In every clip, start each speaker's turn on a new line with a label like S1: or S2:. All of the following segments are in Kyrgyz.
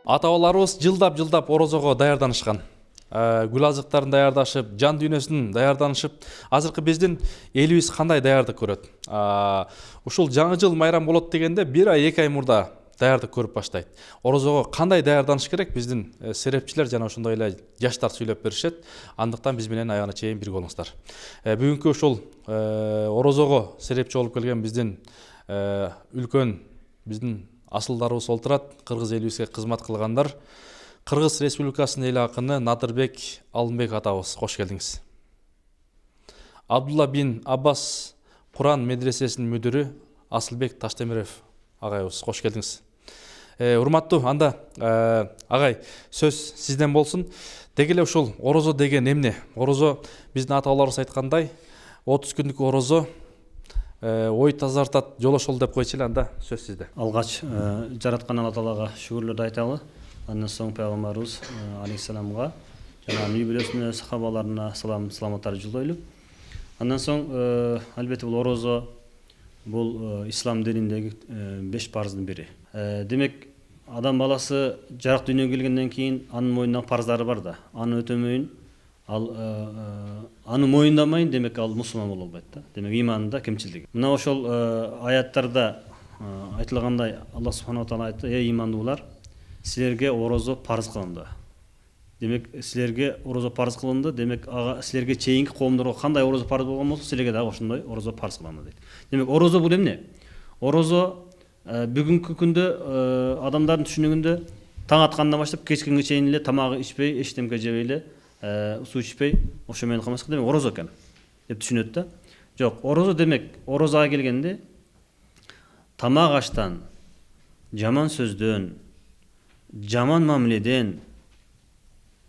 S1: Ата-бабаларыбыз жылдап орозого даярданышкан. Гүл азыктарын даярдашып, жан дүйнөсүн даярданышып, азыркы биздин элибиз кандай даярдык көрөт? Ушул жаңы жыл майрам болот дегенде 1 ай 2 ай мурда даярдык көрүп баштайт. Орозого кандай даярданыш керек? Биздин серепчилер жана ошондой эле жаштар сүйлөп беришет. Андыктан биз менен аягына чейин бирге болуңуздар. Бүгүнкү ушул орозого серепчи болуп келген биздин үлкөн биздин асылдарыбыз олтурат, кыргыз элибизге кызмат кылгандар. Кыргыз Республикасынын эл акыны Надырбек Алымбек атабыз, кош келдиңиз. Абдулла бин Аббас Куран медресесинин мүдүрү Асылбек Таштемиров агайыбыз, кош келдиңиз. Урматтуу, анда агай, сөз сизден болсун. Деги эле ушул орозо деген эмне? Орозо биздин ата-бабаларыбыз айткандай 30 күндүк орозо ой тазартат, жолошол деп койчу эле. Анда сөз сизде.
S2: Алгач жараткан Алла Таалага шүгүрлөрдү айталы. Андан соң пайгамбарыбыз алейхиссаламга жана үй бүлөсүнө, сахабаларына саламаттар жолдойлу. Андан соң албетте бул орозо бул ислам дининдеги 5 парыздын бири. Демек адам баласы жарык дүйнөгө келгенден кийин анын мойнуна парыздары бар да. Аны өтөмөйүн, аны мойындамайын, демек ал мусулман боло албайт да. Демек иманында кемчилдик. Мына ошол аяттарда айтылгандай Алла субханаху таала айтты: "Эй имандуулар, силерге орозо парыз кылынды." Демек силерге орозо парыз кылынды, демек силерге чейинки коомдорго кандай орозо парыз болгон болсо, силерге дагы ошондой орозо парыз кылынды дейт. Демек орозо бул эмне? Орозо бүгүнкү күндө адамдардын түшүнүгүндө таң аткандан баштап кечкенге чейин эле тамагы ичпей, эчтемке жебей эле, суу ичпей, ошо менен калмаска, демек орозо экен деп түшүнөт да. Жок, орозо демек орозага келгенде тамак аштан, жаман сөздөн, жаман мамиледен,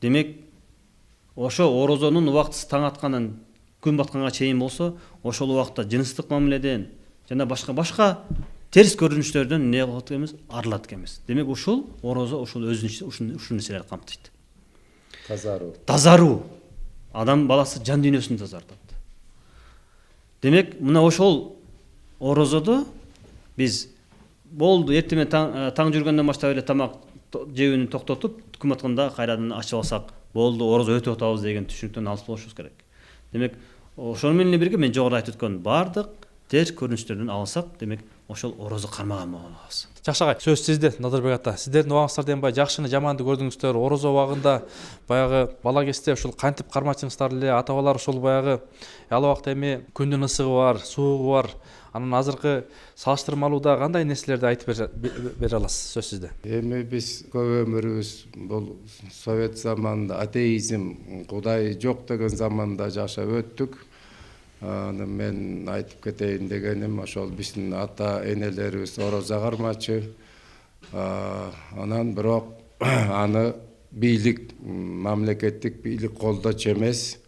S2: демек ошо орозонун убактысы таң аткандан күн батканга чейин болсо, ошол убакта жыныстык мамиледен жана башка терс көрүнүштөрдөн эмне кылат экенбиз? Арылат экенбиз. Демек ушул орозо ушул өзүнчө ушул нерселерди камтыйт. Тазаруу. Адам баласы жан дүйнөсүн тазартат. Демек мына ошол орозодо биз болду, эртең таң жүргөндөн баштап эле тамак жеүүнү токтотуп, күн батканда кайрадан ачып алсак болду, орозо өтүп атабыз деген түшүнүктөн алыс болушубуз керек. Демек ошону менен бирге мен жогоруда айтып өткөн бардык терс көрүнүштөрдөн алсак, демек ошол орозо кармаган болобуз.
S1: Жакшы агай, сөз сизде, Надырбек ата. Сиздердин убагыңыздардан баягы жакшыны жаманды көрдүңүздөр. Орозо убагында баягы бала кезде ушул кантип кармачыңыздар эле? Ата-бабалар ушул баягы ал убакта эми күндүн ысыгы бар, суугу бар. Анын азыркы салыштырмалууда кандай нерселерди айтып бере аласыз? Сөз сизде.
S3: Эми биз көп өмүрүбүз бул совет заманында атеизм, Кудай жок деген заманда жашап өттүк. Аны мен айтып кетейин дегеним, ошол биздин ата энелерибиз орозо кармачы. Анан бирок аны бийлик, мамлекеттик бийлик колдочу эмес.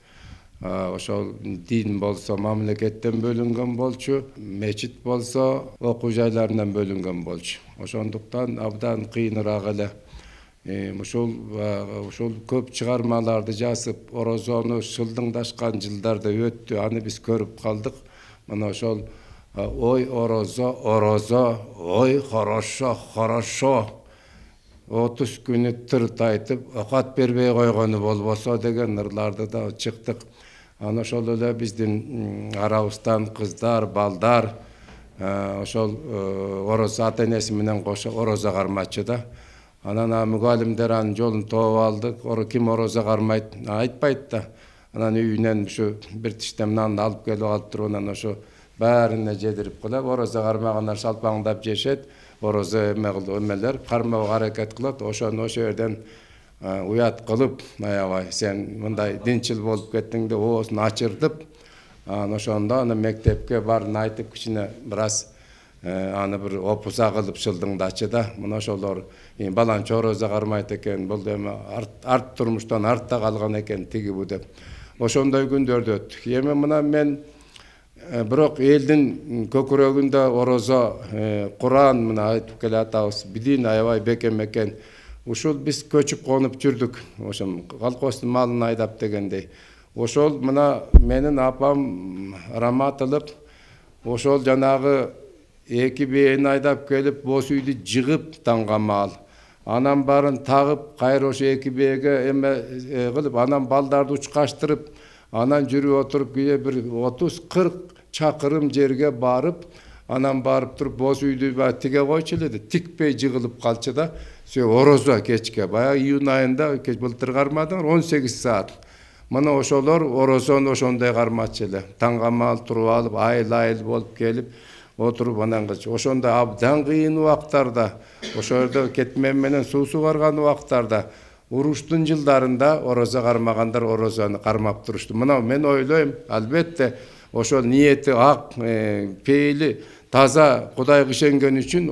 S3: Ошол дин болсо мамлекеттен бөлүнгөн болчу, мечит болсо окуу жайларынан бөлүнгөн болчу. Ошондуктан абдан кыйыныраак эле ушул көп чыгармаларды жазып, орозону шылдыңдашкан жылдарда өттү. Аны биз көрүп калдык. Мына ошол ой орозо, орозо, ой хорошо, хорошо. 30 күнү тырт айтып, окат бербей койгону болбосо деген ырларды да чыктык. Аны ошол эле биздин арабыздан кыздар, балдар ошол орозо ата энеси менен кошо орозо кармачы да. Анан мугалимдер анын жолун тооп алды. Ким орозо кармайт? Айтпайт да. Анан үйүнөн ушу бир тиштем нанды алып келип алып туруп, анан ошо баарына жедирип коелу. Орозо кармагандар шалпаңдап жешет. Орозо эмелер кармоого аракет кылат. Ошону ошо жерден уят кылып, аябай сен мындай динчил болуп кеттиң деп оозун ачыртып, ошондо аны мектепке барын айтып, кичине бираз аны бир опуза кылып шылдыңдачы да. Мына ошолор баланча орозо кармайт экен, бул эми арт турмуштан артта калган экен тиги бу деп. Ошондой күндөрдү өттүк. Эми мына мен бирок элдин көкүрөгүндө орозо, Куран мына айтып келе атабыз, бидин аябай бекем экен. Ушул биз көчүп конуп жүрдүк. Ошол колхоздун малын айдап дегендей. Ошол мына менин апам раматылып, ошол жанагы эки бээни айдап келип, боз үйдү жыгып таңга маал. анан барын тагып кайра ошо эки бээге эме кылып анан балдарды учкаштырып анан жүрүп отуруп кээ бир 30-40 чакырым жерге барып анан барып туруп боз үйдү баягы тиге койчу эле тикпей жыгылып калчу да орозо кечке баягы июнь айында былтыр кармадыңар 18 саат мына ошолор орозону ошондой кармачу эле таңгамал туруп алып айыл болуп келип отуруп анан кылчу ошондой абдан кыйын убактарда ошол жерде кетмен менен суусу барган убактарда уруштун жылдарында орозо кармагандар орозону кармап турушту. Мына мен ойлойм, албетте ошол ниети ак, пейили, таза Кудайга ишенген үчүн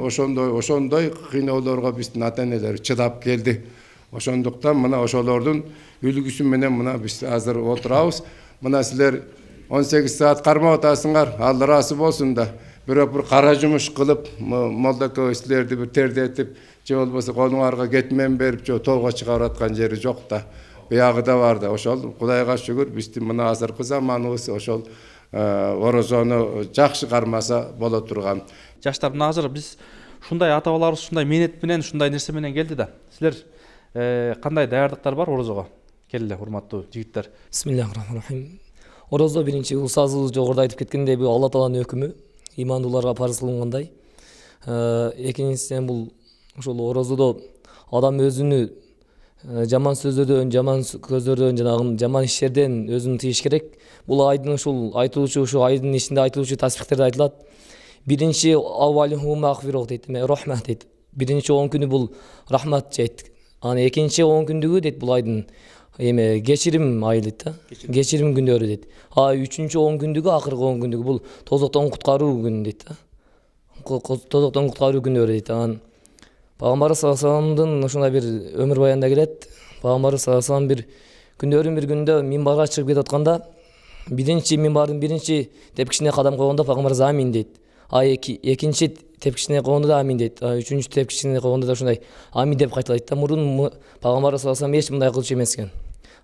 S3: ошондой кыйноолорго биздин ата-энелер чыдап келди. Ошондуктан мына ошолордун үлгүсү менен мына биз азыр отурабыз. Мына силер 18 саат кармап атасыңар, ал ыраазы болсун да. Бирок бир кара жумуш кылып, молдоко силерди бир тердетип, же болбосо колуңарга кетмен берип, же тоого чыгарып аткан жери жок да. Биягыда бар да. Ошол Кудайга шүгүр, биздин мына азыркы заманыбыз ошол орозону жакшы кармаса боло турган.
S1: Жаштар, мына азыр биз ушундай ата-бабаларыбыз ушундай менет менен, ушундай нерсе менен келди да. Силер кандай даярдыктар бар орозого? Келди, урматтуу жигиттер.
S4: Бисмиллахиррахманиррахим. Орозо биринчи устазыбыз жогоруда айтып кеткендей бул Алла Тааланын өкүмү, имандууларга парыз кылынгандай. Экинчисинен бул ошол орозодо адам өзүнү жаман сөздөрдөн, жаман көздөрдөн, жанагы жаман иштерден өзүн тыйыш керек. Бул айдын ушул айтылуучу, ушу айдын ичинде айтылуучу тасбихтерде айтылат. Биринчи аввалиху мағфират дейт, рахмат дейт. Биринчи 10 күнү бул рахмат дейт. Анан экинчи 10 күндүгү дейт бул айдын кечирим айы дейт да. Кечирим күндөрү дейт. Үчүнчү 10 күндүгү, акыркы 10 күндүгү бул тозоктон куткаруу күнү дейт да. Тозоктон куткаруу күндөрү дейт. Анан Пайгамбар саллаллаху алейхи вассаламдын ушундай бир өмүр баянында келет. Пайгамбар саллаллаху алейхи вассалам бир күндөрүн бир күндө минбарга чыгып кетип атканда, биринчи минбардын биринчи тепкичине кадам койгондо Пайгамбар амин дейт. Экинчи тепкичине койгондо да амин дейт. Үчүнчү тепкичине койгондо да ушундай амин деп кайталайт да. Мурун Пайгамбар саллаллаху алейхи вассалам эч мындай кылчу эмес экен.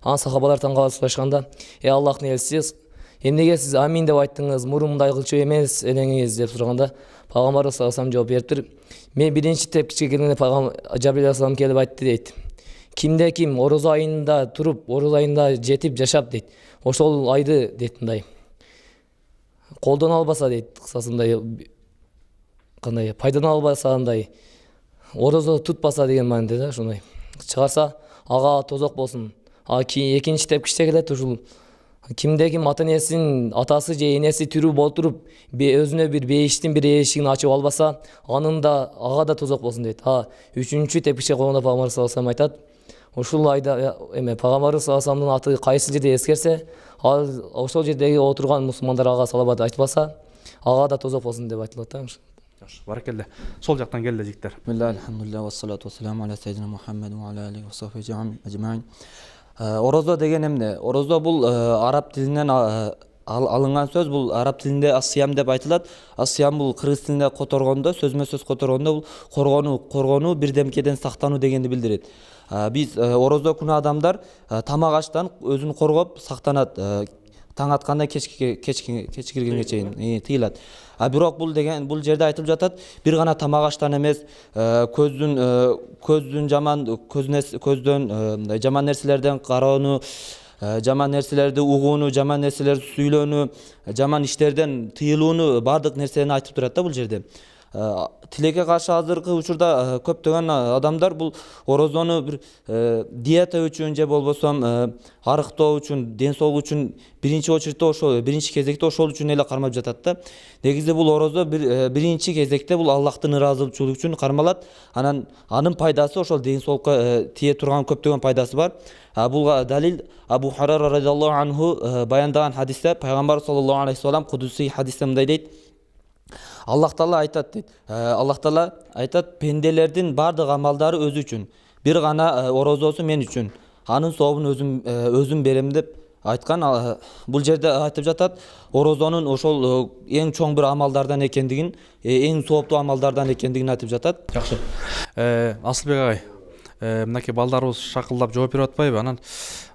S4: Анан сахабалар таң калып сурашканда, Аллахтын элчиси, эмнеге сиз амин деп айттыңыз, мурун мындай кылчу эмес элеңиз деп сураганда, Пайгамбар саллаллаху алейхи вассалам жооп бериптир. Мен биринчи тепкичке келгенде Пайгамбар Жабрил алейхиссалам келип айтты дейт. Кимде ким орозо айында туруп, орозо айында жетип жашап дейт. Ошол айды дейт мындай колдоно албаса дейт, кысасындай кандай пайдана албаса андай орозо тутпаса деген мааниде да, ушундай чыгарса ага тозок болсун. Экинчи тепкичте келет, ушул кимде ким ата-энесинин атасы же энеси тирүү болуп туруп өзүнө бир бейиштин бир эшигин ачып албаса, анын да ага да тозок болсун дейт. Үчүнчү тепкичке койгондо Пайгамбар саллаллаху алейхи вассалам айтат, ушул айда Пайгамбар саллаллаху алейхи вассаламдын аты кайсы жерде эскерсе, ал ошол жердеги отурган мусулмандар ага салават айтпаса, ага да тозок болсун деп айтылат да.
S1: Жакшы, баракелде. Сол жактан келди жигиттер.
S5: Бисмиллахи алхамдулиллах вассалату вассаламу аля сайидина Мухаммад ва аля алихи ва сахбихи ажмаин. Орозо деген эмне? Орозо бул араб тилинен алынган сөз. Бул араб тилинде асиям деп айтылат. Асиям бул кыргыз тилинде которгондо, сөзмө сөз которгондо бул коргонуу, бирдемкеден сактануу дегенди билдирет. Биз орозо күнү адамдар тамак аштан өзүн коргоп сактанат. Таң атканда кечкиргенге чейин тыйылат. Бирок бул жерде айтылып жатат, бир гана тамак аштан эмес, көздөн жаман нерселерден кароону, жаман нерселерди угууну, жаман нерселерди сүйлөөнү, жаман иштерден тыйылууну, бардык нерсени айтып турат да бул жерде. Тилекке каршы азыркы учурда көптөгөн адамдар бул орозону бир диета үчүн же болбосо арыктоо үчүн, ден соолук үчүн биринчи очередте ошол, биринчи кезекте ошол үчүн эле кармап жатат да. Негизи бул орозо биринчи кезекте бул Аллахтын ыраазычылыгы үчүн кармалат. Анын пайдасы ошол ден соолукка тие турган көптөгөн пайдасы бар. Буга далил Абу Хурайра радhiyallohu anhu баяндаган хадисте Пайгамбар саллаллаху алейхи вассалам кудуси хадисте мындай дейт. Аллах Таала айтат дейт. Аллах Таала айтат, пенделердин бардык амалдары өзү үчүн, бир гана орозосу мен үчүн. Анын сообун өзүм берем деп айткан. Бул жерде айтып жатат, орозонун ошол эң чоң бир амалдардан экендигин, эң сооптуу амалдардан экендигин айтып жатат.
S1: Жакшы. Асылбек агай, мынакей балдарыбыз шакылдап жооп берип атпайбы? Анан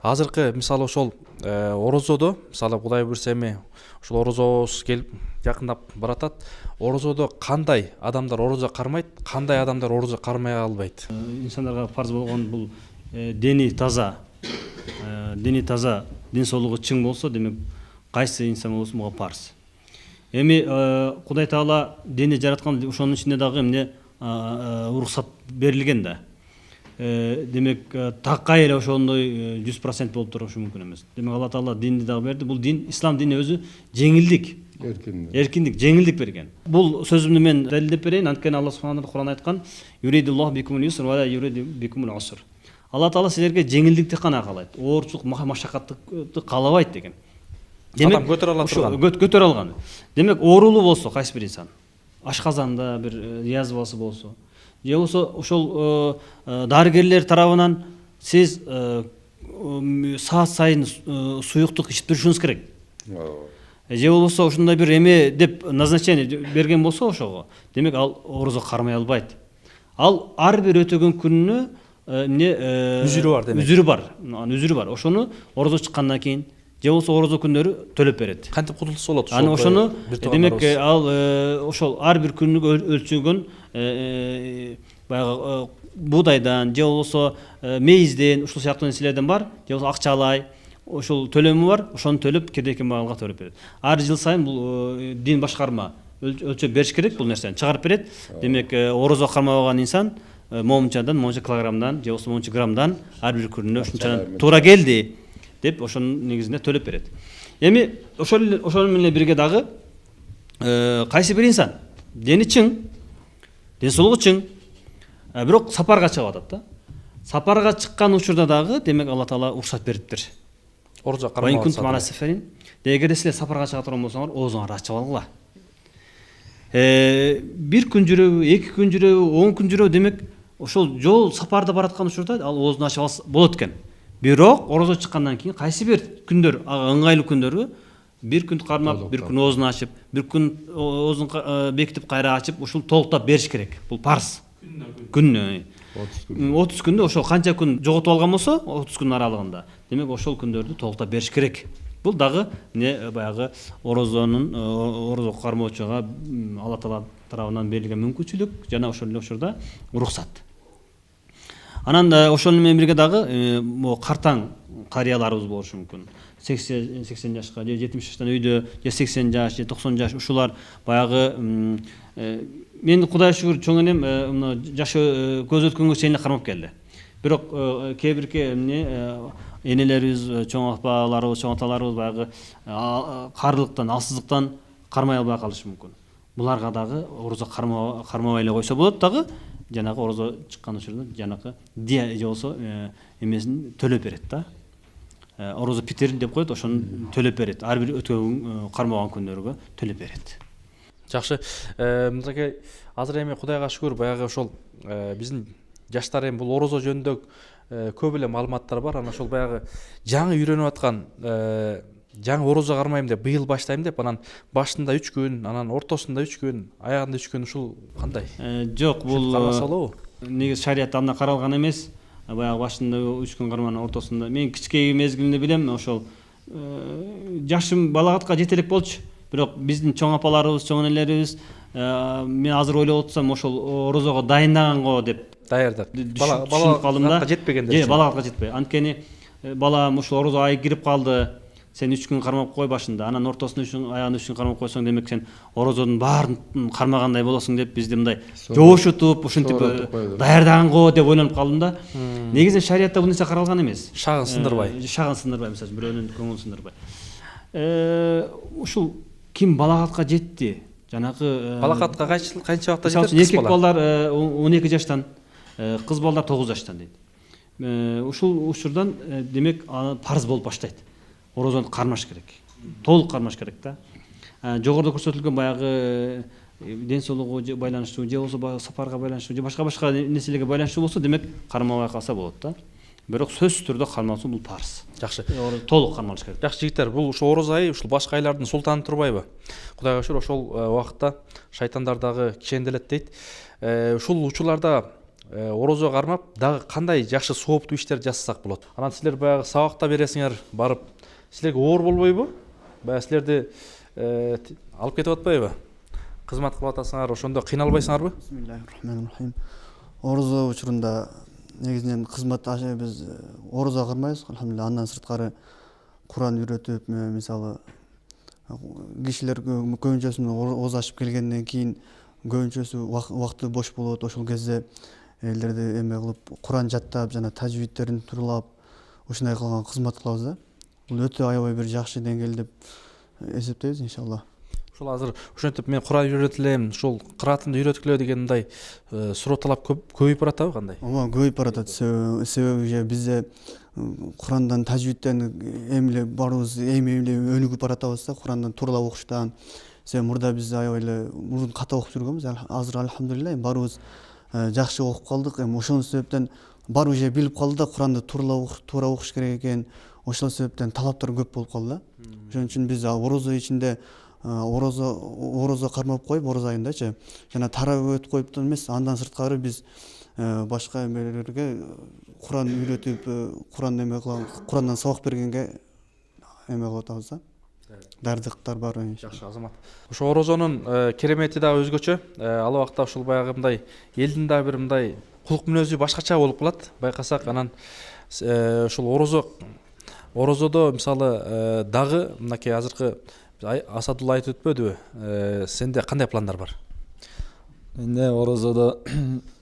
S1: азыркы мисалы ошол орозодо мисалы Кудай буйрса эми ушул орозобуз келип жакындап баратат. Орозодо кандай адамдар орозо кармайт, кандай адамдар орозо кармай албайт?
S2: Инсандарга парз болгон бул дени таза, ден соолугу чың болсо, демек кайсы инсан болсун буга парз. Эми Кудай Таала дени жараткан, ошонун ичинде дагы эмне уруксат берилген да. Демек такка эле ошондой 100% болуп турушу мүмкүн эмес. Демек Алла Таала динди дагы берди. Бул дин, ислам дини өзү жеңилдик, эркиндик, жеңилдик берген. Бул сөзүмдү мен далилдеп берейин. Анткени Алла субхана таала Кур'ан айткан: "Юридуллаху бикумул юср ва ла юриду бикумул уср". Алла Таала силерге жеңилдикти гана каалайт, оорчулук, машакатты каалабайт деген.
S1: Адам көтөрө ала турган.
S2: Көтөрө алган. Демек оорулуу болсо кайсы бир инсан, ашказанда бир язвасы болсо, же болсо ошол дарыгерлер тарабынан сиз саат сайын суюктук ичип турушуңуз керек. Же болбосо ушундай бир эме деп назначение берген болсо ошого, демек ал орозо кармай албайт. Ал ар бир өтөгөн күнүнө
S1: үзүрү бар демек.
S2: Үзүрү бар. Ошону орозо чыккандан кийин же болсо орозо күндөрү төлөп берет.
S1: Кантип кутулса болот ошол?
S2: Аны ошону демек ал ошол ар бир күнүгө өлчөгөн баягы буудайдан же болбосо мейизден, ушул сыяктуу нерселерден бар, же болбосо акчалай ошол төлөмү бар, ошону төлөп кирдеки маалга төлөп берет. Ар жыл сайын бул дин башкарма өлчөп бериш керек, бул нерсени чыгарып берет. Демек орозо кармабаган инсан момунчадан, монча килограммдан же болбосо монча граммдан ар бир күнүнө ушунчадан туура келди деп ошонун негизинде төлөп берет. Эми ошол менен бирге дагы кайсы бир инсан дени чың, ден соолугу чың, бирок сапарга чыгып атат да. Сапарга чыккан учурда дагы демек Алла Таала уруксат бериптир.
S1: Орозо кармай
S2: алса. Эгерде силер сапарга чыга турган болсоңор, оозуңарды ачып алгыла. Бир күн жүрөбү, 2 күн жүрөбү, 10 күн жүрөбү, демек ошол жол сапарда бараткан учурда ал оозун ачып алса болот экен. Бирок орозо чыккандан кийин кайсы бир күндөр, ыңгайлуу күндөрү бир күн кармап, бир күн оозун ачып, бир күн оозун бекитип кайра ачып, ушул толуктап бериш керек. Бул парз. Күнүнө 30 күндө ошол канча күн жоготуп алган болсо, 30 күн аралыгында, демек ошол күндөрдү толуктап бериш керек. Бул дагы баягы орозо кармоочуга Алла Таала тарабынан берилген мүмкүнчүлүк жана ошол эле учурда уруксат. Анан ошол менен бирге дагы картаң карыяларыбыз болушу мүмкүн. 80 жашка же 70 жаштан өйдө, же 80 жаш, же 90 жаш, ушулар баягы мен Кудайга шүгүр чоң энем мына жашы көз өткөнгө чейин кармап келди. Бирок кээ бирки энелерибиз, чоң апаларыбыз, чоң аталарыбыз баягы карылыктан, алсыздыктан кармай албай калышы мүмкүн. Буларга дагы орозо кармабай эле койсо болот дагы, жанагы орозо чыккан учурда жанагы дия же болсо эмесин төлөп берет да. Орозо питерин деп коет, ошону төлөп берет. Ар бир өткөн кармаган күндөргө төлөп берет.
S1: Жакшы. Мынакей азыр эми Кудайга шүгүр баягы ошол биздин жаштар эми бул орозо жөнүндө көп эле маалыматтар бар. Анан ошол баягы жаңы үйрөнүп аткан жаңы орозо кармайм деп быйыл баштайм деп, анан башында 3 күн, анан ортосунда 3 күн, аягында 3 күн, ушул кандай?
S2: Жок, бул
S1: кармаса болобу?
S2: Негизи шариятта анда каралган эмес. Баягы башында 3 күн карманын ортосунда. Мен кичкей мезгилинде билем, ошол жашым балагатка жете элек болчу. Бирок биздин чоң апаларыбыз, чоң энелерибиз мен азыр ойлоп отсам ошол орозого дайындаганго деп
S1: даярдап. Балагатка жетпегендер.
S2: Же, балагатка жетпей. Анткени балам ушул орозо айы кирип калды. Сен 3 күн кармап кой башында, анан ортосунда 3 күн, аягында 3 күн кармап койсоң, демек сен орозонун баарын кармагандай болосуң деп бизди мындай жоошутуп, ушинтип даярдаганго деп ойлонуп калдым да. Негизинен шариятта бул нерсе каралган эмес.
S1: Шагын сындырбай.
S2: Мисалы бирөөнүн көңүлүн сындырбай. Ушул ким балагатка жетти? Жанагы
S1: балагатка канча убакта жетет?
S2: Эркек балдар 12 жаштан, кыз балдар 9 жаштан дейт. Ушул учурдан демек парз болуп баштайт. Орозону кармаш керек. Толук кармаш керек да. Жогоруда көрсөтүлгөн баягы ден соолугуга байланыштуу, же болсо сапарга байланыштуу, же башка нерселерге байланыштуу болсо, демек кармабай калса болот да. Бирок сөзсүз түрдө кармалсуу бул парз.
S1: Жакшы.
S2: Толук кармалыш керек.
S1: Жакшы жигиттер, бул ошо ороз айы ушул башка айлардын султаны турбайбы? Кудайга шүгүр ошол убакытта шайтандар дагы кишенделет дейт. Ушул учурларда орозого кармап дагы кандай жакшы сооптуу иштерди жасасак болот? Анан силер баягы сабакта бересиңер барып, силерге оор болбойбу? Баягы силерди алып кетип атпайбы? Кызмат кылып атасыңар, ошондо кыйналбайсыңарбы?
S6: Бисмиллахиррахманиррахим. Орозо учурунда негизинен кызмат биз орозо кырмайбыз, алхамдулилlah. Андан сырткары Куран үйрөтүп, мисалы кишилер көбүнчөсү оз ашып келгенден кийин көбүнчөсү убакыты бош болот. Ошол кезде элдерди эме кылып Куран жаттап, жана тажвидтерин турлап, ушундай кылган кызмат кылабыз да. Бул өтө аябай бир жакшы деңгээл деп эсептейбиз, иншалла.
S1: Ушул азыр ошентип мен Куран үйрөтүлөм, ушул кыраатымды үйрөткүлө деген мындай суроо талап көбөйүп баратабы кандай?
S6: Ооба, көбөйүп баратат. Себеби же бизде Курандан тажвидтен эмиле барыбыз эми өнүгүп баратабыз да, Курандан тууралап окуштан. Себеби мурда биз аябай эле мурун ката окуп жүргөнбүз. Азыр алхамдулилlah барыбыз жакшы окуп калдык. Эми ошол себептен барыбыз же билип калды да, Куранды туура окуш керек экен. Ошол себептен талаптар көп болуп калды да. Ошон үчүн биз орозо ичинде орозо кармап коюп, ороз айындачы жана тарап өтүп коюп эмес, андан сырткары биз башка эмелерге Куран үйрөтүп, Курандан сабак бергенге эме кылып атабыз да. Дардыктар бар.
S1: Жакшы, Азамат. Ошо орозонун керемети дагы өзгөчө. Ал убакта ушул баягы мындай элдин дагы бир мындай кулук мүнөзү башкача болуп калат. Байкасак, анан ушул орозодо мисалы дагы мынакей азыркы Асадулла айтып өтпөдүбү? Сенде кандай пландар бар?
S7: Менде орозодо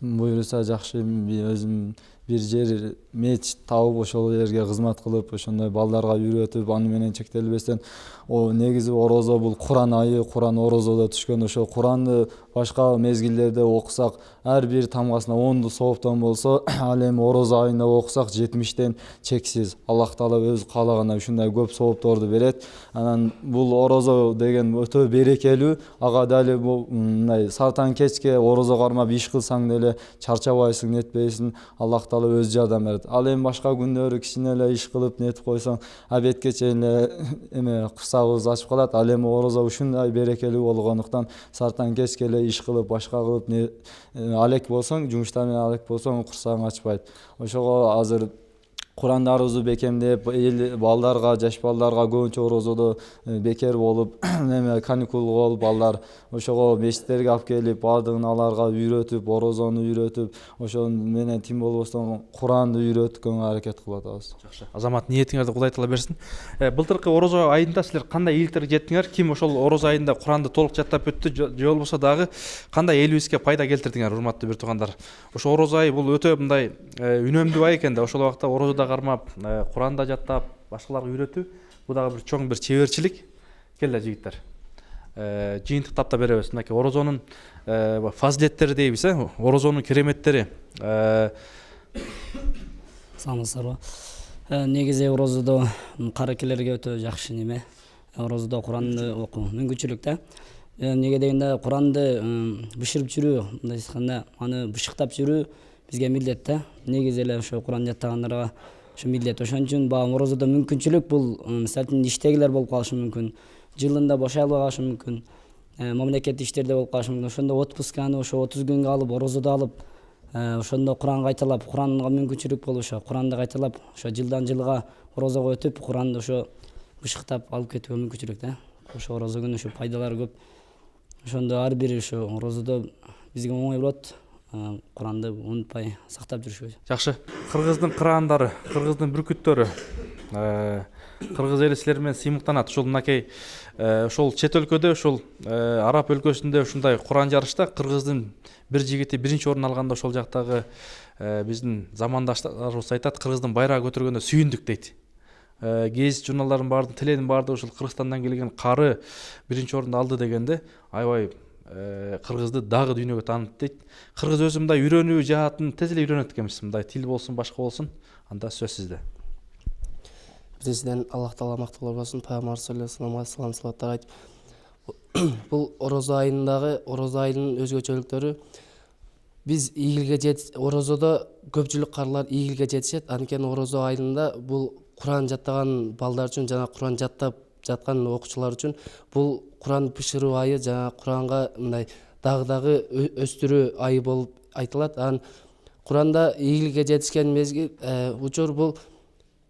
S7: буюрса жакшы өзүм бир жер мечит табып, ошол жерге кызмат кылып, ошондой балдарга үйрөтүп, аны менен чектелбестен, негизи орозо бул Куран айы, Куран орозодо түшкөн. Ошо Куранды башка мезгилдерде окусак, ар бир тамгасына 10 сооптон болсо, ал эми орозо айында окусак 70тен чексиз. Аллах Таала өзү каалаганда ушундай көп соопторду берет. Анан бул орозо деген өтө берекелүү. Ага дали мындай сартан кечке орозо кармап иш кылсаң деле чарчабайсың, нетпейсиң. Аллах Таала өз жардам берет. Ал эми башка күндөрү кичине эле иш кылып нетип койсоң, обедке чейин эме курсагыбыз ачып калат. Ал эми орозо ушундай берекелүү болгондуктан сартан кечке эле иш кылып, башка кылып алек болсоң, жумуштар менен алек болсоң, курсагың ачпайт. Ошого азыр Курандарыбызды бекемдеп, балдарга, жаш балдарга көбүнчө орозодо бекер болуп, эме каникул болуп, балдар ошого мечиттерге алып келип, бардыгын аларга үйрөтүп, орозону үйрөтүп, ошол менен тим болбостон Куранды үйрөткөнгө аракет кылып атабыз.
S1: Жакшы. Азамат, ниетиңерди Кудай Таала берсин. Былтыркы орозо айында силер кандай ийгиликтерге жеттиңер? Ким ошол орозо айында Куранды толук жаттап өттү, же болбосо дагы кандай элибизге пайда келтирдиңер, урматтуу бир туугандар? Ошо орозо айы бул өтө мындай үнөмдүү ай экен да. Ошол убакта орозодо кармап, Куранда жаттап, башкаларга үйрөтүү, бул дагы бир чоң бир чеберчилик. Келе жигиттер. Жыйынтыктап да беребиз. Мынакей орозонун фазилеттери дейбиз, орозонун кереметтери.
S8: Саламатсыздарбы? Негизи орозодо каракелерге өтө жакшы неме. Орозодо Куранды окуу мүмкүнчүлүк да. Эмнеге дегенде Куранды бышырып жүрүү, мындай айтканда, аны бышыктап жүрүү бизге милдет да. Негизи эле ошо Куран жаттагандарга ошо милдет. Ошон үчүн баягы орозодо мүмкүнчүлүк бул мисалы иштегилер болуп калышы мүмкүн. Жылында бошой албай калышы мүмкүн. Мамлекеттик иштерде болуп калышы мүмкүн. Ошондо отпусканы ошо 30 күнгө алып, орозодо алып, ошондо Куран кайталап, Куранга мүмкүнчүлүк болуп, ошо Куранды кайталап, ошо жылдан жылга орозого өтүп, Куранды ошо бышыктап алып кетүүгө мүмкүнчүлүк да. Ошо орозо күнү ошо пайдалары көп. Ошондо ар бир ошо орозодо бизге оңой болот. Куранды унутпай сактап жүрүшүбүз.
S1: Жакшы. Кыргыздын кыраандары, кыргыздын бүркүттөрү, кыргыз эли силер менен сыймыктанат. Ушул мынакей ошол чет өлкөдө, ушул Араб өлкөсүндө ушундай Куран жарышта кыргыздын бир жигити биринчи орун алганда, ошол жактагы биздин замандаштарыбыз айтат, кыргыздын байрагы көтөргөндө сүйүндүк дейт. Гезит журналдардын баардыгы, тиленин баардыгы ушул Кыргызстандан келген кары биринчи орунду алды дегенде, аябай кыргызды дагы дүйнөгө таанытты дейт. Кыргыз өзү мындай үйрөнүү жаатын тез эле үйрөнөт экенбиз. Мындай тил болсун, башка болсун, анда сөз сизде.
S9: Биринчиден Аллах Таала макталуу болсун, Пайгамбар саллаллаху алейхи ва саллам айтып, бул орозо айындагы орозо айынын өзгөчөлүктөрү биз ийгилге орозодо көпчүлүк карлар ийгилге жетишет. Анткени орозо айында бул Куран жаттаган балдар үчүн жана Куран жаттап жаткан окуучулар үчүн бул Куран бышыруу айы, жана Куранга мындай дагы өстүрүү айы болуп айтылат. Анан Куранда ийгиликке жетишкен мезгил учур бул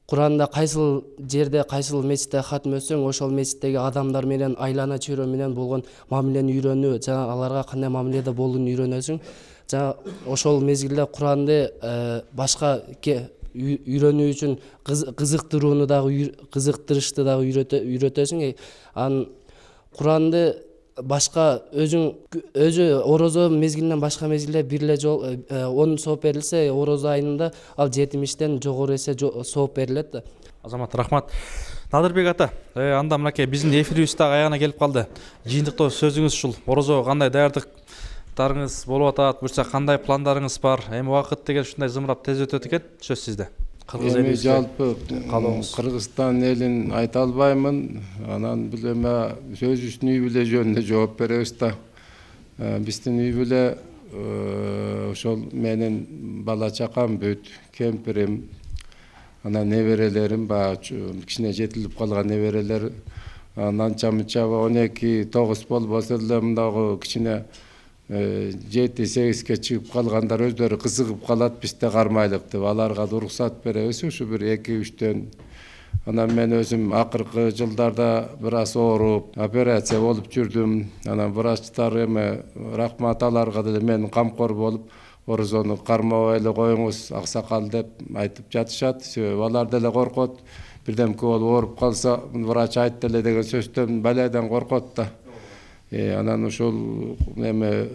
S9: Куранда кайсыл жерде кайсыл мечитте хатым өтсөң ошол мечиттеги адамдар менен айлана чөйрө менен болгон мамилени үйрөнүү, жана аларга кандай мамиледе болууну үйрөнөсүң. Жана ошол мезгилде Куранды башка үйрөнүү үчүн кызыктырууну дагы кызыктырышты дагы үйрөтөсүң. Анан Куранды башка өзү орозо мезгилинен башка мезгилде бир эле жол 10 сооп берилсе, орозо айында ал 70-тен жогору эсе сооп берилет да.
S1: Азамат, рахмат. Надырбек ата, анда мынакей биздин эфирибиз дагы аягына келип калды. Жыйынтыктоо сөзүңүз ушул. Орозого кандай даярдыктарыңыз болуп атат, буюрса кандай пландарыңыз бар? Эми убакыт деген ушундай зымырап тез өтөт экен. Сөз сизде.
S3: Эми жалпы Кыргызстан элин айта албаймын. Анан бул эме сөзүбүздүн үй бүлө жөнүндө жооп беребиз да. Биздин үй бүлө ошол менин бала чакам бүт, кемпирим, анан неберелерим кичине жетилип калган неберелер, анча мынча 12-9 болбосо деле мындагы кичине 7-8ке чыгып калгандар өздөрү кызыгып калат, бизде кармайлык деп аларга да уруксат беребиз ушу бир 2-3төн. Анан мен өзүм акыркы жылдарда бир аз ооруп, операция болуп жүрдүм. Анан врачтар эми рахмат аларга деле мен камкор болуп, орозону кармабай эле коюңуз аксакал деп айтып жатышат. Себеби алар деле коркот. Бирдемке болуп ооруп калса, врач айтты эле деген сөздөн балайдан коркот да. Анан ушул эме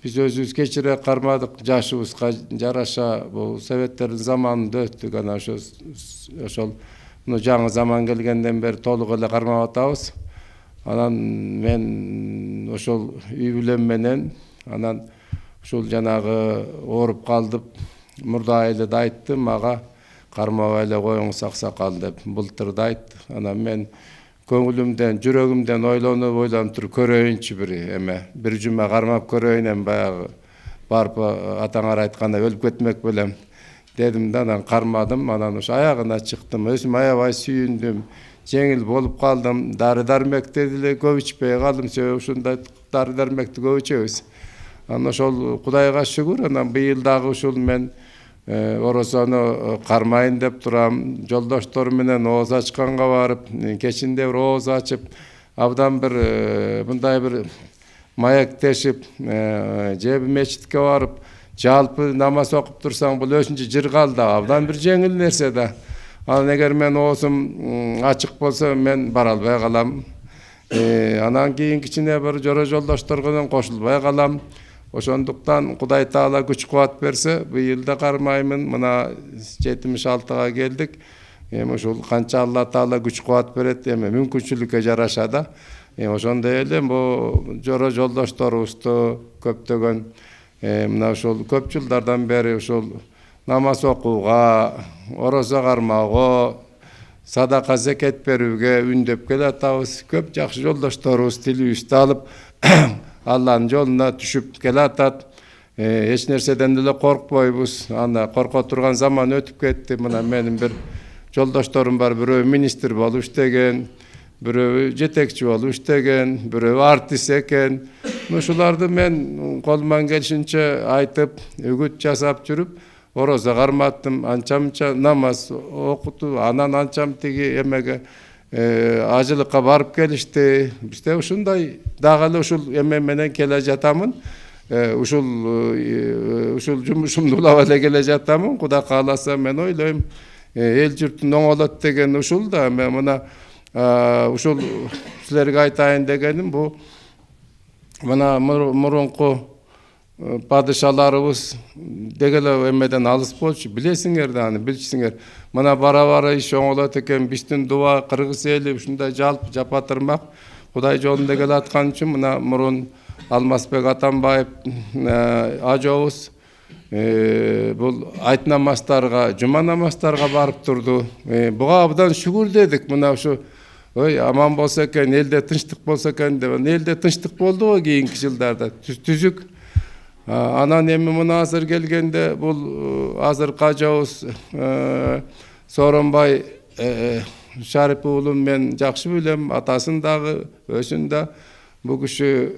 S3: биз өзүбүз кечире кармадык, жашыбызга жараша бул советтердин заманында өттүк. Анан ошол жаңы заман келгенден бери толук эле кармап атабыз. Анан мен ошол үй бүлөм менен анан ушул жанагы ооруп калдып, мурда айылы да айтты мага кармабай эле коюңуз аксакал деп былтыр да айтты. Анан мен көңүлүмдөн, жүрөгүмдөн ойлонуп туруп көрөйүнчү бир жума кармап көрөйүн, эми баягы барып атаңар айткандай өлүп кетмек белем дедим да, анан кармадым. Анан ошо аягына чыктым, өзүм аябай сүйүндүм, жеңил болуп калдым. Дары дармекти деле көп ичпей калдым, себеби ушундай дары дармекти көп ичебиз. Анан ошол Кудайга шүгүр, анан быйыл дагы ушул мен орозону кармайын деп турам. Жолдоштор менен ооз ачканга барып, кечинде бир ооз ачып, абдан бир мындай бир маектешип, же мечитке барып, жалпы намаз окуп турсаң, бул өзүнчө жыргал да, абдан бир жеңил нерсе да. Анан эгер мен оозум ачык болсо, мен бара албай калам. Анан кийин кичине бир жора жолдошторго менен кошулбай калам. Ошондуктан Кудай Таала күч кубат берсе, быйыл да кармаймын. Мына 76-га келдик. Эми ушул канча Алла Таала күч кубат берет, эми мүмкүнчүлүккө жараша да. Ошондой эле бул жора жолдошторубузду көптөгөн мына ушул көп жылдардан бери ушул намаз окууга, орозо кармоого, садака зекет берүүгө үндөп келатабыз. Көп жакшы жолдошторубуз тилибизди алып Алланын жолуна түшүп келатат. Эч нерседен деле коркпойбуз. Анда корко турган заман өтүп кетти. Мына менин бир жолдошторум бар, бирөө министр болуп иштеген, бирөө жетекчи болуп иштеген, бирөө артист экен. Ушуларды мен колуман келишинче айтып, үгүт жасап жүрүп, орозо карматтым, анча-мынча намаз окутуп, анан анчам тиги эмеге ажылыкка барып келишти. Бизде ушундай дагы эле ушул эме менен келе жатамын. Ушул жумушумду улап эле келе жатамын. Кудай кааласа мен ойлойм, эл журтун оңолот деген ушул да. Мен мына ушул силерге айтайын дегеним бу мына мурунку падышаларыбыз дегеле эмеден алыс болчу, билесиңер да, аны билчисиңер. Мына бара иш оңолот экен, биздин дуба кыргыз эли ушундай жалпы жапатырмак Кудай жолунда келе аткан үчүн мына мурун Алмазбек Атамбаев ажообуз бул айт намаздарга, жума намаздарга барып турду. Буга абдан шүгүр дедик. Мына ушу аман болсо экен, элде тынчтык болсо экен деп. Элде тынчтык болду го кийинки жылдарда, түзүк. Анан эми мына азыр келгенде бул азыркы ажообуз Сооронбай Шарипов уулун мен жакшы билем, атасын дагы, өзүн да. Бул киши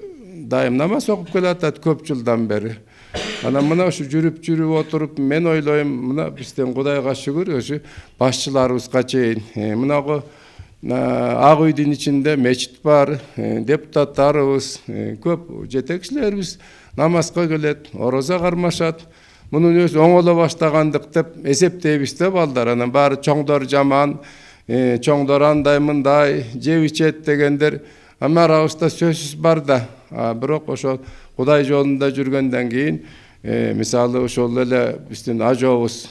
S3: дайым намаз окуп келатат көп жылдан бери. Анан мына ушу жүрүп отуруп мен ойлойм, мына бизден Кудайга шүгүр ошо башчыларыбызга чейин мынагы Ак үйдүн ичинде мечит бар, депутаттарыбыз, көп жетекчилерибиз намазга келет, орозо кармашат. Мунун өзү оңоло баштагандык деп эсептейбиз да балдар. Анан баары чоңдор жаман, чоңдор андай мындай жеп ичет дегендер арабызда сөзсүз бар да. Бирок ошо Кудай жолунда жүргөндөн кийин мисалы ошол эле биздин ажообуз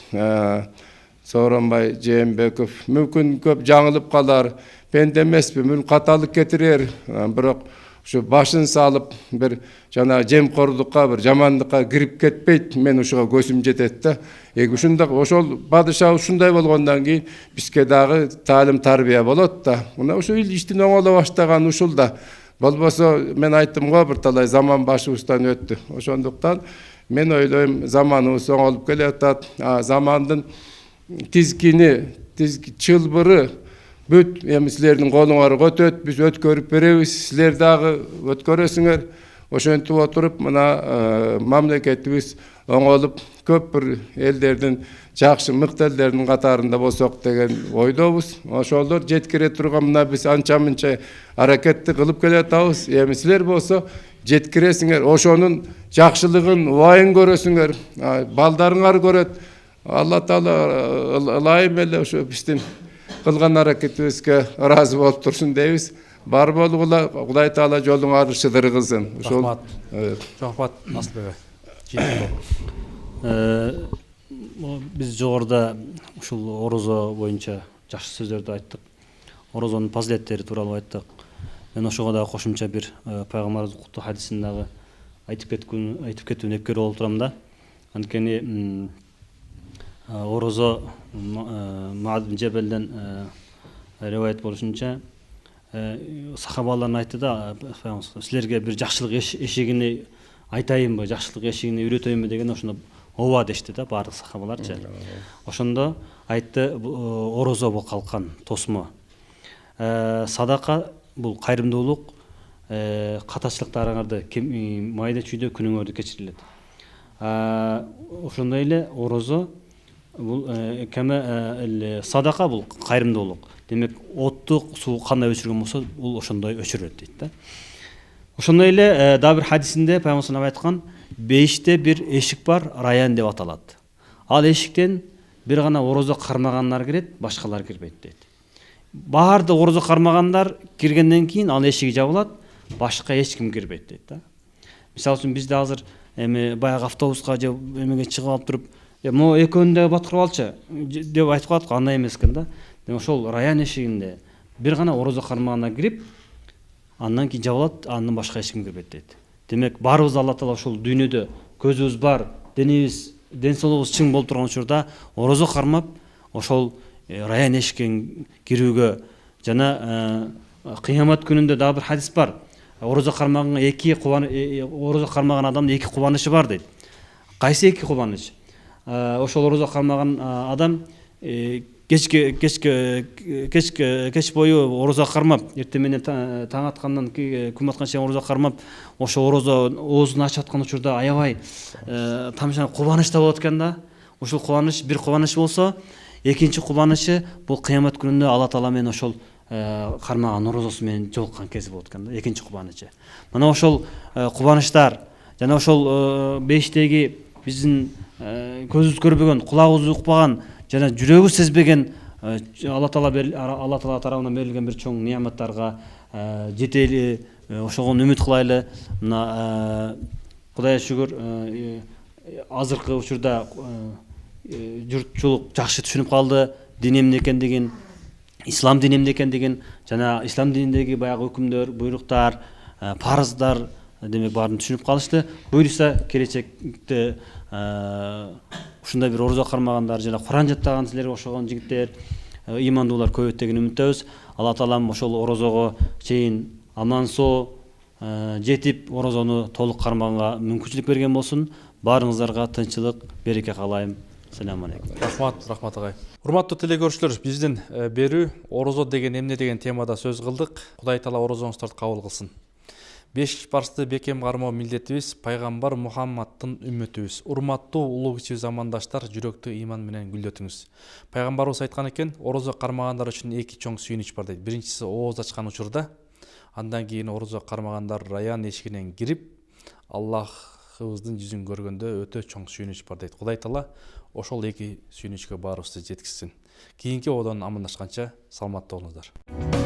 S3: Сооронбай Жээнбеков мүмкүн көп жаңылып калар, пенде эмеспи, мүмкүн каталык кетирер, бирок ушу башын салып бир жана жемкорлукка, бир жамандыкка кирип кетпейт, мен ушуга көзүм жетет да. Ушундак ошол падыша ушундай болгондон кийин бизге дагы таалим тарбия болот да. Мына ошо иштин оңоло баштаган ушул да. Болбосо мен айттым го, бир талай заман башыбыздан өттү. Ошондуктан мен ойлойм, заманыбыз оңолуп келатат. Замандын тизгини, чылбыры бүт эми силердин колуңар өтөт, биз өткөрүп беребиз, силер дагы өткөрөсүңөр. Ошентип отуруп мына мамлекетибиз оңолуп көп бир элдердин жакшы мыкты элдердин катарында болсок деген ойдобуз. Ошолор жеткире турган мына биз анча-мынча аракетти кылып келатабыз. Эми силер болсо жеткиресиңер, ошонун жакшылыгын, убайын көрөсүңөр, балдарыңар көрөт. Алла Таала ылайым эле ошо биздин кылган аракетибизге ыраазы болуп турсун дейбиз. Бар болгула, Кудай Таала жолуңарды шыдыргызсын.
S1: Рахмат. Рахмат Асылбек ай.
S2: Биз жогоруда ушул орозо боюнча жакшы сөздөрдү айттык. Орозонун фазилеттери тууралуу айттык. Мен ошого дагы кошумча бир пайгамбарыбыз куттуу хадисин дагы айтып кетүүнү эпкер болуп турам да. Анткени орозо Муаз бин Жебелден риваят болушунча сахабалар айтты да, силерге бир жакшылык эшигини айтайынбы, жакшылык эшигини үйрөтөйүнбү деген ошондо ооба дешти да баардык сахабаларчы. Ошондо айтты, орозо бул калкан тосмо. Садака бул кайрымдуулук, катачылыктарыңарды майда чүйдө күнүңөрдү кечирилет. Ошондой эле орозо бул садака бул кайрымдуулук. Демек оттук суу кандай өчүргөн болсо бул ошондой өчүрөт дейт да. Ошондой эле дагы бир хадисинде пайгамбар айткан, 5те бир эшик бар, раян деп аталат. Ал эшиктен бир гана орозо кармагандар кирет, башкалар кирбейт дейт. Баардык орозо кармагандар киргенден кийин ал эшик жабылат, башка эч ким кирбейт дейт да. Мисалы үчүн бизде азыр эми баягы автобуска же эмеге чыгып алып туруп, могу экөөнү да баткырып алчы деп айтып калат го, андай эмес экен да. Ошол раян эшигинде бир гана орозо кармагандар кирип, андан кийин жабылат, андан башка эч ким кирбейт дейт. Демек баарыбыз Алла Таала ошол дүйнөдө көзүбүз бар, денибиз, ден соолугубуз чың болуп турган учурда орозо кармап, ошол раян эшикке кирүүгө жана кыямат күнүндө дагы бир хадис бар. Орозо кармаган адамдын эки кубанышы бар дейт. Кайсы эки кубаныч? Ошол орозо кармаган адам кеч бою орозо кармап, эртең менен таң аткандан күн атканча чейин орозо кармап, ошо орозо оозун ачып аткан учурда аябай тамчанып кубаныч да болот экен да. Ошол кубаныч бир кубаныч болсо, экинчи кубанычы бул кыямат күнүндө Алла Таала менен ошол кармаган орозосу менен жолуккан кези болот экен да, экинчи кубанычы. Мына ошол кубанычтар жана ошол бештеги биздин көзүбүз көрбөгөн, кулагыбыз укпаган жана жүрөгү сезбеген Алла Таала тарабынан берилген бир чоң неаматтарга жетели, ошого үмүт кылайлы. Мына Кудайга шүгүр, азыркы учурда журтчулук жакшы түшүнүп калды дин эмне экендигин, ислам дини эмне экендигин, жана ислам дининдеги баягы өкүмдөр, буйруктар, парыздар демек баарын түшүнүп калышты. Буюрса келечекте ушундай бир орозо кармагандар жана Куран жаттаган силерге окшогон жигиттер, ыймандуулар көбөйт деген үмүттөбүз. Алла Таалам ошол орозого чейин аман-соо жетип, орозону толук кармаганга мүмкүнчүлүк берген болсун. Баарыңыздарга тынччылык, береке каалайм. Салам алейкум.
S1: Рахмат агай. Урматтуу телекөрүүчүлөр, биздин берүү орозо деген эмне деген темада сөз кылдык. Кудай Таала орозоңуздарды кабыл кылсын. Беш парсты бекем кармоо милдетибиз пайгамбар Мухаммадтын үммөтүбүз. Урматтуу улуу кичүү замандаштар, жүрөктү ыйман менен гүлдөтүңүз. Пайгамбарыбыз айткан экен, орозо кармагандар үчүн эки чоң сүйүнүч бар дейт. Биринчиси ооз ачкан учурда, андан кийин орозо кармагандар раян эшигинен кирип, Аллахыбыздын жүзүн көргөндө өтө чоң сүйүнүч бар дейт. Кудай Таала ошол эки сүйүнүчкө баарыбызды жеткизсин. Кийинки одон амандашканча саламатта болуңуздар.